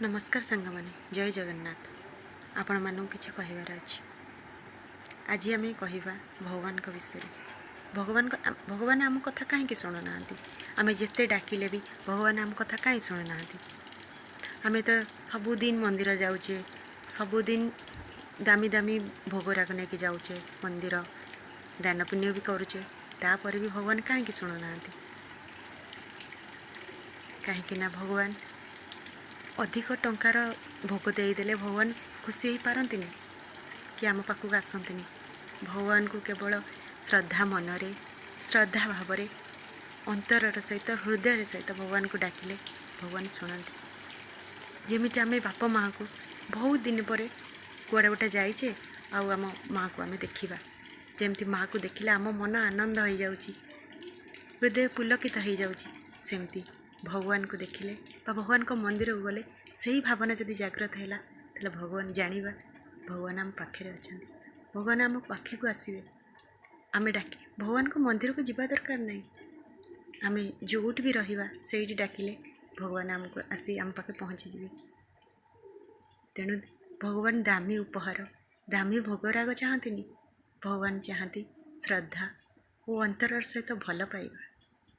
नमस्कार सांग मैंने जय जगन्नाथ आपण मानू किसी कहबार अच्छे आज आम कहवा भगवान विषय भगवान आम कथा कहीं शुणुना आम जिते डाकिले भी भगवान आम कथा कहीं शुणुना आम तो सबुदिन मंदिर जाऊे सबुदिन दामी दामी भोगराग नहीं जाऊे मंदिर दान पुण्य भी करुचे तापर भी भगवान कहीं शुणुना कहीं भगवान अधिक टंकार भोग देदेले भगवान खुशी हो पारती कि आम पाखक आसती भगवान को केवल श्रद्धा मनरे श्रद्धा भाव अंतर सहित हृदय सहित भगवान को डाकिले भगवान शुणती जमी आम बाप माँ को बहुत दिन पर कुआड़े गोटे जाइए आम माँ को आम देखा जमती माँ को देखिले आम मन आनंद हो जाऊँगी हृदय पुलकित हो जाऊँगी सेमती भगवान को देखिले भगवान को मंदिर को गले से ही भावना जदि जागृत है तो भगवान जानिबा भगवान आम पाखे अच्छा भगवान आम पाखे को आसवे आम डाक भगवान को मंदिर को जीवा दरकार नहीं आम जोट भी रहा से डाकिले भगवान आमको आसी आम पाखे पहुँचीजे तेणु भगवान दामी उपहार दामी भोगराग चाहती भगवान चाहती श्रद्धा और अंतर सहित भल पाइबा।